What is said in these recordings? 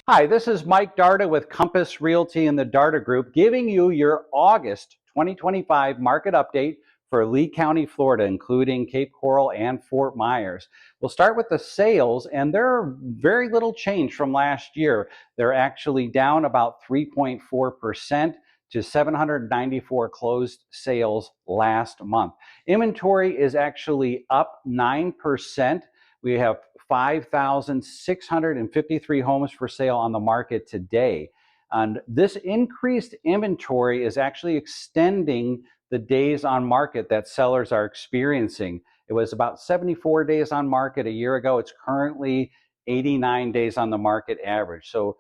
Hi, this is Mike Darda with Compass Realty and the Darda Group, giving you your August 2025 market update for Lee County, Florida, including Cape Coral and Fort Myers. We'll start with the sales, and they're very little change from last year. They're actually down about 3.4% to 794 closed sales last month. Inventory is actually up 9%. We have 5,653 homes for sale on the market today. And this increased inventory is actually extending the days on market that sellers are experiencing. It was about 74 days on market a year ago. It's currently 89 days on the market average. So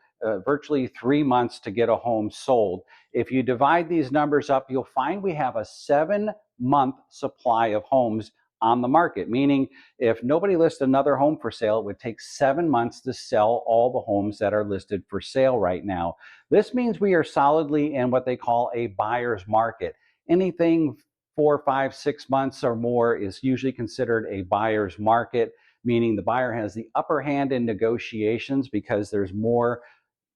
virtually 3 months to get a home sold. If you divide these numbers up, you'll find we have a 7-month supply of homes on the market, meaning if nobody lists another home for sale, it would take 7 months to sell all the homes that are listed for sale right now. This means we are solidly in what they call a buyer's market. Anything 4, 5, 6 months or more is usually considered a buyer's market, meaning the buyer has the upper hand in negotiations because there's more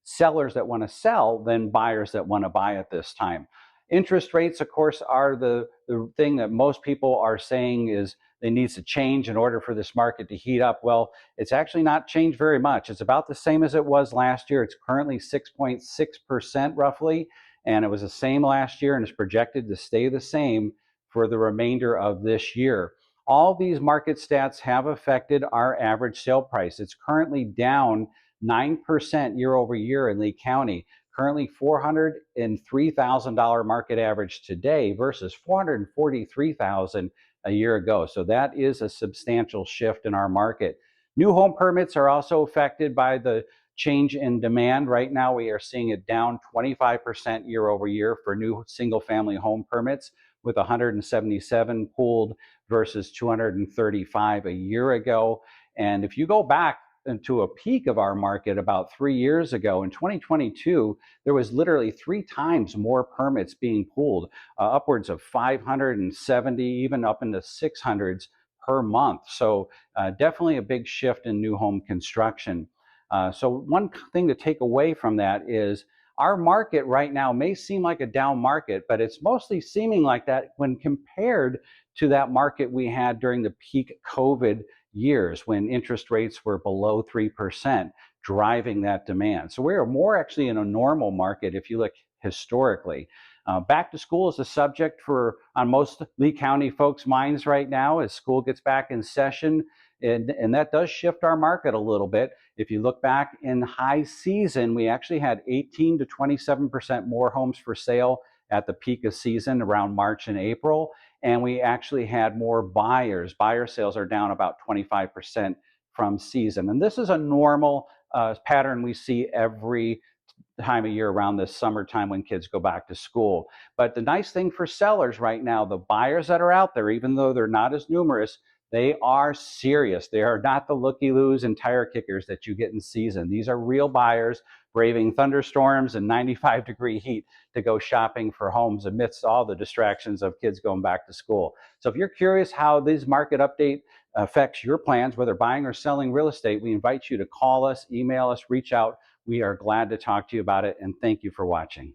sellers that want to sell than buyers that want to buy at this time. Interest rates, of course, are the thing that most people are saying is they needs to change in order for this market to heat up. Well, it's actually not changed very much. It's about the same as it was last year. It's currently 6.6% roughly, and it was the same last year and is projected to stay the same for the remainder of this year. All these market stats have affected our average sale price. It's currently down 9% year over year in Lee County. Currently $403,000 market average today versus $443,000 a year ago. So that is a substantial shift in our market. New home permits are also affected by the change in demand. Right now, we are seeing it down 25% year over year for new single family home permits, with 177 pulled versus 235 a year ago. And if you go back to a peak of our market about 3 years ago in 2022, there was literally 3 times more permits being pulled, upwards of 570, even up into 600s per month. So definitely a big shift in new home construction. So one thing to take away from that is our market right now may seem like a down market, but it's mostly seeming like that when compared to that market we had during the peak COVID years when interest rates were below 3%, driving that demand. So we are more actually in a normal market if you look historically. Back to school is a subject for on most Lee County folks' minds right now as school gets back in session. And that does shift our market a little bit. If you look back in high season, we actually had 18 to 27% more homes for sale at the peak of season around March and April. And we actually had more buyers. Buyer sales are down about 25% from season. And this is a normal pattern we see every time of year around this summertime when kids go back to school. But the nice thing for sellers right now, the buyers that are out there, even though they're not as numerous, they are serious. They are not the looky-loos and tire kickers that you get in season. These are real buyers braving thunderstorms and 95-degree heat to go shopping for homes amidst all the distractions of kids going back to school. So if you're curious how this market update affects your plans, whether buying or selling real estate, we invite you to call us, email us, reach out. We are glad to talk to you about it, and thank you for watching.